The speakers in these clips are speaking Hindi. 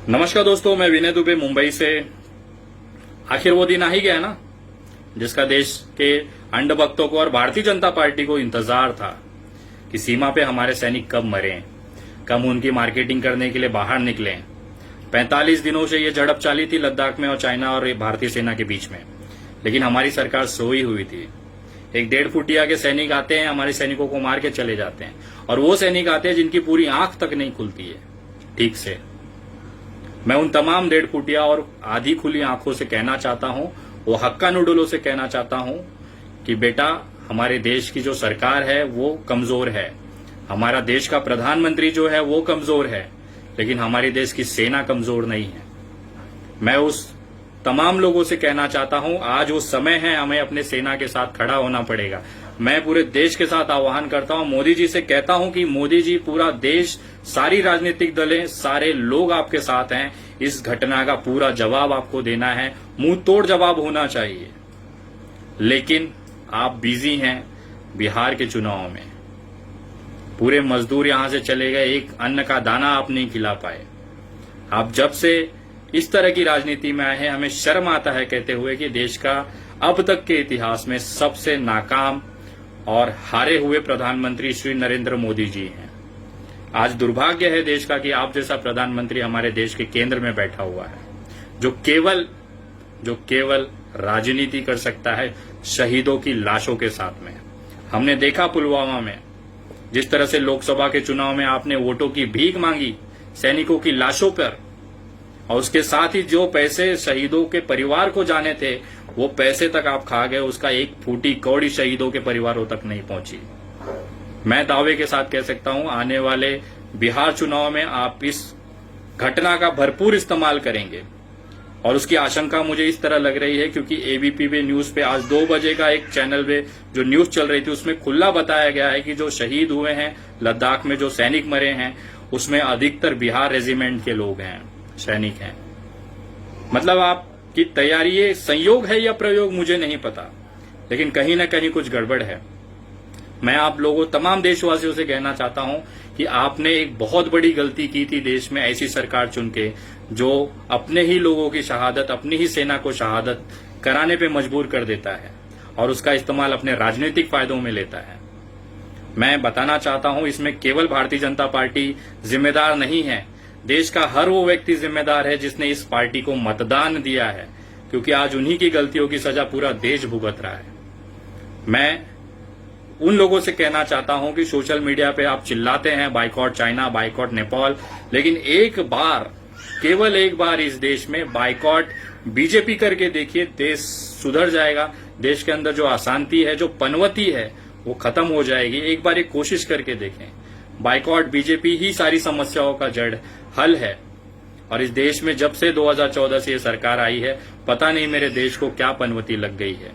नमस्कार दोस्तों, मैं विनय दुबे मुंबई से। आखिर वो दिन आ ही गया ना जिसका देश के अंडभक्तों को और भारतीय जनता पार्टी को इंतजार था कि सीमा पे हमारे सैनिक कब मरें, कब उनकी मार्केटिंग करने के लिए बाहर निकलें। 45 दिनों से ये झड़प चाली थी लद्दाख में और चाइना और भारतीय सेना के बीच में, लेकिन हमारी सरकार सोई हुई थी। एक 1.5 फुटिया के सैनिक आते हैं, हमारे सैनिकों को मार के चले जाते हैं, और वो सैनिक आते हैं जिनकी पूरी आंख तक नहीं खुलती है ठीक से। मैं उन तमाम 1.5 फुटिया और आधी खुली आंखों से कहना चाहता हूं, वो हक्का नूडलों से कहना चाहता हूं कि बेटा, हमारे देश की जो सरकार है वो कमजोर है, हमारा देश का प्रधानमंत्री जो है वो कमजोर है, लेकिन हमारे देश की सेना कमजोर नहीं है। मैं उस तमाम लोगों से कहना चाहता हूं, आज वो समय है, हमें अपने सेना के साथ खड़ा होना पड़ेगा। मैं पूरे देश के साथ आह्वान करता हूं, मोदी जी से कहता हूं कि मोदी जी, पूरा देश, सारी राजनीतिक दलें, सारे लोग आपके साथ हैं। इस घटना का पूरा जवाब आपको देना है, मुंह तोड़ जवाब होना चाहिए। लेकिन आप बिजी हैं बिहार के चुनाव में। पूरे मजदूर यहां से चले गए, एक अन्न का दाना आप नहीं खिला पाए। आप जब से इस तरह की राजनीति में आए हैं, हमें शर्म आता है कहते हुए कि देश का अब तक के इतिहास में सबसे नाकाम और हारे हुए प्रधानमंत्री श्री नरेंद्र मोदी जी हैं। आज दुर्भाग्य है देश का कि आप जैसा प्रधानमंत्री हमारे देश के केंद्र में बैठा हुआ है, जो केवल राजनीति कर सकता है शहीदों की लाशों के साथ में। हमने देखा पुलवामा में जिस तरह से लोकसभा के चुनाव में आपने वोटों की भीख मांगी सैनिकों की लाशों पर, और उसके साथ ही जो पैसे शहीदों के परिवार को जाने थे वो पैसे तक आप खा गए, उसका एक फूटी कौड़ी शहीदों के परिवारों तक नहीं पहुंची। मैं दावे के साथ कह सकता हूं, आने वाले बिहार चुनाव में आप इस घटना का भरपूर इस्तेमाल करेंगे, और उसकी आशंका मुझे इस तरह लग रही है क्योंकि एबीपी पे न्यूज पे आज 2 बजे का एक चैनल पे जो न्यूज चल रही थी उसमें खुला बताया गया है कि जो शहीद हुए हैं लद्दाख में, जो सैनिक मरे हैं, उसमें अधिकतर बिहार रेजिमेंट के लोग हैं, सैनिक हैं। मतलब आपकी तैयारी, ये संयोग है या प्रयोग मुझे नहीं पता, लेकिन कहीं ना कहीं कुछ गड़बड़ है। मैं आप लोगों, तमाम देशवासियों से कहना चाहता हूं कि आपने एक बहुत बड़ी गलती की थी देश में ऐसी सरकार चुन के जो अपने ही लोगों की शहादत, अपनी ही सेना को शहादत कराने पे मजबूर कर देता है और उसका इस्तेमाल अपने राजनीतिक फायदों में लेता है। मैं बताना चाहता हूं, इसमें केवल भारतीय जनता पार्टी जिम्मेदार नहीं है, देश का हर वो व्यक्ति जिम्मेदार है जिसने इस पार्टी को मतदान दिया है, क्योंकि आज उन्हीं की गलतियों की सजा पूरा देश भुगत रहा है। मैं उन लोगों से कहना चाहता हूं कि सोशल मीडिया पे आप चिल्लाते हैं बाइकॉट चाइना, बाइकॉट नेपाल, लेकिन एक बार, केवल एक बार इस देश में बाइकॉट बीजेपी करके देखिए, देश सुधर जाएगा। देश के अंदर जो अशांति है, जो पनवती है, वो खत्म हो जाएगी। एक बार एक कोशिश करके देखें। बाइकॉट बीजेपी ही सारी समस्याओं का जड़ हल है, और इस देश में जब से 2014 से ये सरकार आई है, पता नहीं मेरे देश को क्या पनवती लग गई है।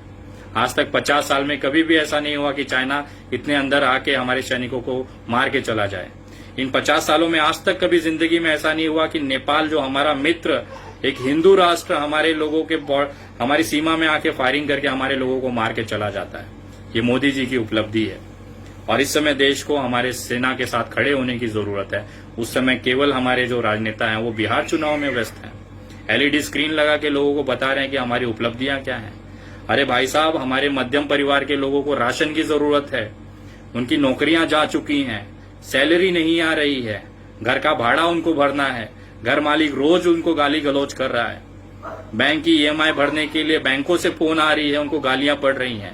आज तक 50 साल में कभी भी ऐसा नहीं हुआ कि चाइना इतने अंदर आके हमारे सैनिकों को मार के चला जाए। इन 50 सालों में आज तक कभी जिंदगी में ऐसा नहीं हुआ कि नेपाल, जो हमारा मित्र, एक हिंदू राष्ट्र, हमारे लोगों के हमारी सीमा में आके फायरिंग करके हमारे लोगों को मार के चला जाता है। ये मोदी जी की उपलब्धि है, और इस समय देश को हमारे सेना के साथ खड़े होने की जरूरत है। उस समय केवल हमारे जो राजनेता हैं वो बिहार चुनाव में व्यस्त हैं, एलईडी स्क्रीन लगा के लोगों को बता रहे हैं कि हमारी उपलब्धियां क्या हैं। अरे भाई साहब, हमारे मध्यम परिवार के लोगों को राशन की जरूरत है, उनकी नौकरियां जा चुकी हैं, सैलरी नहीं आ रही है, घर का भाड़ा उनको भरना है, घर मालिक रोज उनको गाली गलौज कर रहा है, बैंक की ईएमआई भरने के लिए बैंकों से फोन आ रही है, उनको गालियां पड़ रही हैं,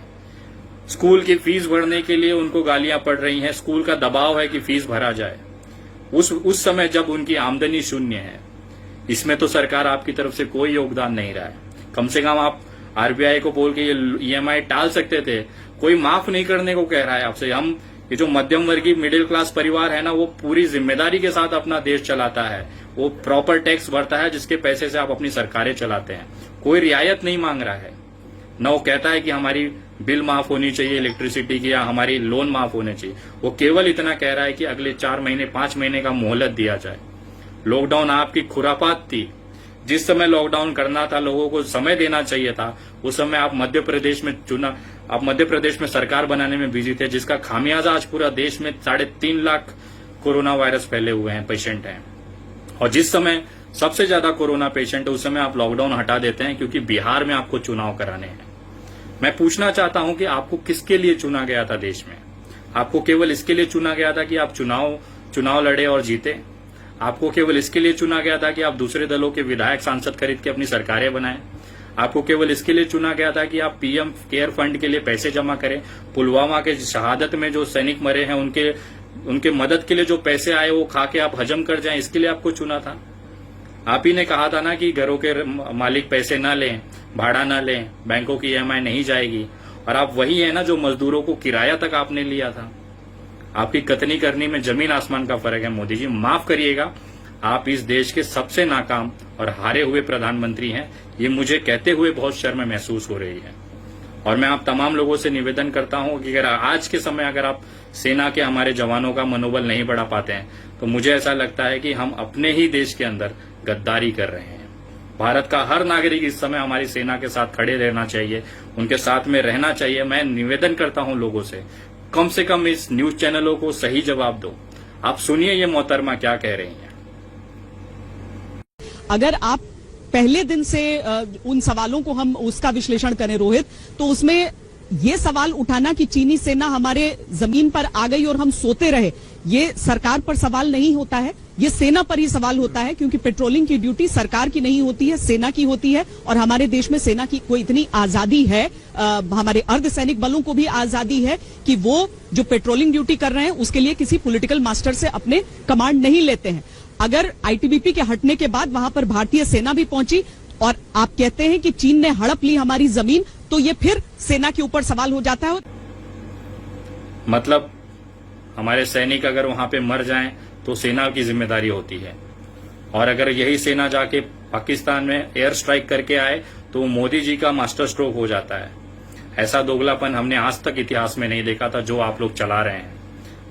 स्कूल की फीस भरने के लिए उनको गालियां पड़ रही हैं, स्कूल का दबाव है कि फीस भरा जाए, उस समय जब उनकी आमदनी शून्य है। इसमें तो सरकार आपकी तरफ से कोई योगदान नहीं रहा है। कम से कम आप आरबीआई को बोल के ये ईएमआई टाल सकते थे, कोई माफ नहीं करने को कह रहा है आपसे। हम, ये जो मध्यम वर्गीय मिडिल क्लास परिवार है ना, वो पूरी जिम्मेदारी के साथ अपना देश चलाता है, वो प्रॉपर टैक्स भरता है जिसके पैसे से आप अपनी सरकारें चलाते हैं। कोई रियायत नहीं मांग रहा है, न वो कहता है कि हमारी बिल माफ होनी चाहिए इलेक्ट्रिसिटी की, या हमारी लोन माफ होने चाहिए। वो केवल इतना कह रहा है कि अगले 4 महीने 5 महीने का मोहलत दिया जाए। लॉकडाउन आपकी खुरापात थी। जिस समय लॉकडाउन करना था, लोगों को समय देना चाहिए था, उस समय आप मध्य प्रदेश में सरकार बनाने में बिजी थे, जिसका खामियाजा आज पूरा देश में 3.5 लाख कोरोना वायरस फैले हुए हैं, पेशेंट हैं। और जिस समय सबसे ज्यादा कोरोना पेशेंट उस समय आप लॉकडाउन हटा देते हैं क्योंकि बिहार में आपको चुनाव कराने हैं। मैं पूछना चाहता हूं कि आपको किसके लिए चुना गया था देश में? आपको केवल इसके लिए चुना गया था कि आप चुनाव लड़े और जीते? आपको केवल इसके लिए चुना गया था कि आप दूसरे दलों के विधायक सांसद खरीद के अपनी सरकारें बनाएं? आपको केवल इसके लिए चुना गया था कि आप पीएम केयर फंड के लिए पैसे जमा करें? पुलवामा के शहादत में जो सैनिक मरे हैं उनके मदद के लिए जो पैसे आए वो खा के आप हजम कर जाएं, इसके लिए आपको चुना था? आप ही ने कहा था ना कि घरों के मालिक पैसे ना लें, भाड़ा ना लें, बैंकों की ईएमआई नहीं जाएगी, और आप वही है ना जो मजदूरों को किराया तक आपने लिया था। आपकी कतनी करनी में जमीन आसमान का फर्क है मोदी जी। माफ करिएगा, आप इस देश के सबसे नाकाम और हारे हुए प्रधानमंत्री हैं। ये मुझे कहते हुए बहुत शर्म महसूस हो रही है। और मैं आप तमाम लोगों से निवेदन करता हूं कि अगर आज के समय अगर आप सेना के हमारे जवानों का मनोबल नहीं बढ़ा पाते हैं तो मुझे ऐसा लगता है कि हम अपने ही देश के अंदर गद्दारी कर रहे हैं। भारत का हर नागरिक इस समय हमारी सेना के साथ खड़े रहना चाहिए, उनके साथ में रहना चाहिए। मैं निवेदन करता हूं लोगों से कम इस न्यूज चैनलों को सही जवाब दो। आप सुनिए ये मोहतरमा क्या कह रही हैं। अगर आप पहले दिन से उन सवालों को हम उसका विश्लेषण करें रोहित, तो उसमें ये सवाल उठाना कि चीनी सेना हमारे जमीन पर आ गई और हम सोते रहे, ये सरकार पर सवाल नहीं होता है, ये सेना पर ही सवाल होता है। क्योंकि पेट्रोलिंग की ड्यूटी सरकार की नहीं होती है, सेना की होती है। और हमारे देश में सेना की कोई इतनी आजादी है, हमारे अर्धसैनिक बलों को भी आजादी है कि वो जो पेट्रोलिंग ड्यूटी कर रहे हैं उसके लिए किसी पॉलिटिकल मास्टर से अपने कमांड नहीं लेते हैं। अगर आईटीबीपी के हटने के बाद वहां पर भारतीय सेना भी पहुंची और आप कहते हैं कि चीन ने हड़प ली हमारी जमीन, तो ये फिर सेना के ऊपर सवाल हो जाता है। मतलब हमारे सैनिक अगर वहां पे मर जाएं तो सेना की जिम्मेदारी होती है, और अगर यही सेना जाके पाकिस्तान में एयर स्ट्राइक करके आए तो मोदी जी का मास्टर स्ट्रोक हो जाता है। ऐसा दोगलापन हमने आज तक इतिहास में नहीं देखा था जो आप लोग चला रहे हैं।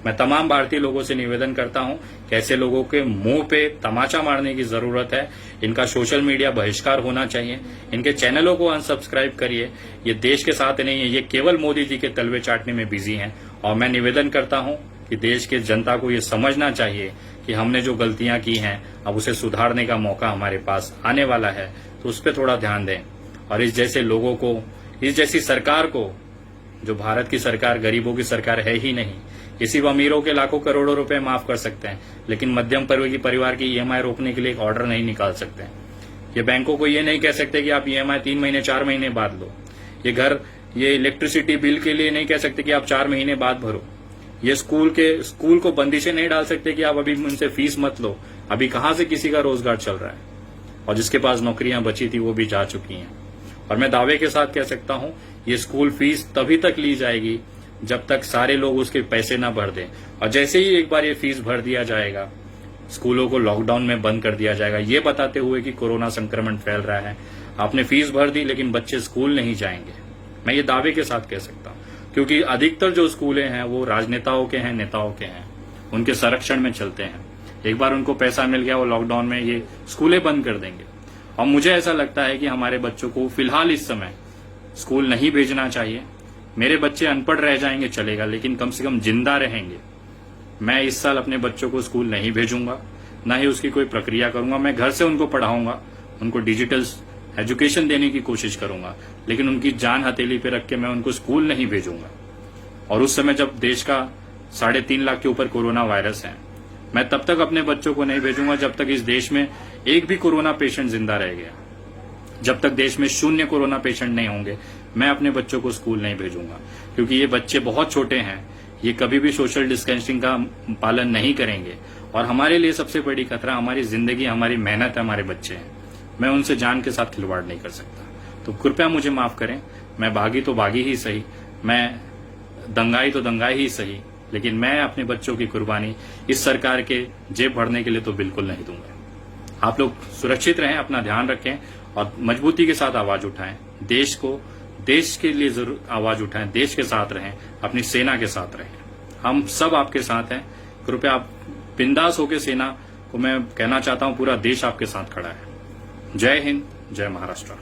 मैं तमाम भारतीय लोगों से निवेदन करता हूं कि ऐसे लोगों के मुंह पे तमाचा मारने की जरूरत है। इनका सोशल मीडिया बहिष्कार होना चाहिए, इनके चैनलों को अनसब्सक्राइब करिए। ये देश के साथ नहीं है, ये केवल मोदी जी के तलवे चाटने में बिजी हैं। और मैं निवेदन करता हूं कि देश के जनता को ये समझना चाहिए कि हमने जो गलतियां की हैं अब उसे सुधारने का मौका हमारे पास आने वाला है, तो उस पर थोड़ा ध्यान दें। और इस जैसे लोगों को, इस जैसी सरकार को, जो भारत की सरकार गरीबों की सरकार है ही नहीं, ये सिर्फ अमीरों के लाखों करोड़ों रुपए माफ कर सकते हैं, लेकिन मध्यम वर्ग परिवार की ईएमआई रोकने के लिए एक ऑर्डर नहीं निकाल सकते। ये बैंकों को ये नहीं कह सकते कि आप ईएमआई 3 महीने 4 महीने बाद लो। ये इलेक्ट्रिसिटी बिल के लिए नहीं कह सकते कि आप 4 महीने बाद भरो। ये स्कूल को बंदिशें नहीं डाल सकते कि आप अभी उनसे फीस मत लो। अभी कहां से किसी का रोजगार चल रहा है, और जिसके पास नौकरियां बची थी वो भी जा चुकी हैं। और मैं दावे के साथ कह सकता हूं ये स्कूल फीस तभी तक ली जाएगी जब तक सारे लोग उसके पैसे ना भर दें। और जैसे ही एक बार ये फीस भर दिया जाएगा, स्कूलों को लॉकडाउन में बंद कर दिया जाएगा, ये बताते हुए कि कोरोना संक्रमण फैल रहा है। आपने फीस भर दी लेकिन बच्चे स्कूल नहीं जाएंगे। मैं ये दावे के साथ कह सकता हूं, क्योंकि अधिकतर जो स्कूलें हैं वो राजनेताओं के हैं, नेताओं के हैं, उनके संरक्षण में चलते हैं। एक बार उनको पैसा मिल गया वो लॉकडाउन में ये स्कूलें बंद कर देंगे। और मुझे ऐसा लगता है कि हमारे बच्चों को फिलहाल इस समय स्कूल नहीं भेजना चाहिए। मेरे बच्चे अनपढ़ रह जाएंगे चलेगा, लेकिन कम से कम जिंदा रहेंगे। मैं इस साल अपने बच्चों को स्कूल नहीं भेजूंगा, ना ही उसकी कोई प्रक्रिया करूंगा। मैं घर से उनको पढ़ाऊंगा, उनको डिजिटल एजुकेशन देने की कोशिश करूंगा, लेकिन उनकी जान हथेली पे रख के मैं उनको स्कूल नहीं भेजूंगा। और उस समय जब देश का 3.5 लाख के ऊपर कोरोना वायरस है, मैं तब तक अपने बच्चों को नहीं भेजूंगा जब तक इस देश में एक भी कोरोना पेशेंट जिंदा रह गया। जब तक देश में 0 कोरोना पेशेंट नहीं होंगे, मैं अपने बच्चों को स्कूल नहीं भेजूंगा। क्योंकि ये बच्चे बहुत छोटे हैं, ये कभी भी सोशल डिस्टेंसिंग का पालन नहीं करेंगे। और हमारे लिए सबसे बड़ी खतरा हमारी जिंदगी, हमारी मेहनत है, हमारे बच्चे हैं। मैं उनसे जान के साथ खिलवाड़ नहीं कर सकता। तो कृपया मुझे माफ करें। मैं बागी तो बागी ही सही, मैं दंगाई तो दंगाई ही सही, लेकिन मैं अपने बच्चों की कुर्बानी इस सरकार के जेब भरने के लिए तो बिल्कुल नहीं दूंगा। आप लोग सुरक्षित रहें, अपना ध्यान रखें और मजबूती के साथ आवाज उठाएं। देश के लिए जरूर आवाज उठाएं, देश के साथ रहें, अपनी सेना के साथ रहें। हम सब आपके साथ हैं। कृपया आप बिंदास होकर सेना को मैं कहना चाहता हूं, पूरा देश आपके साथ खड़ा है। जय हिंद, जय महाराष्ट्र।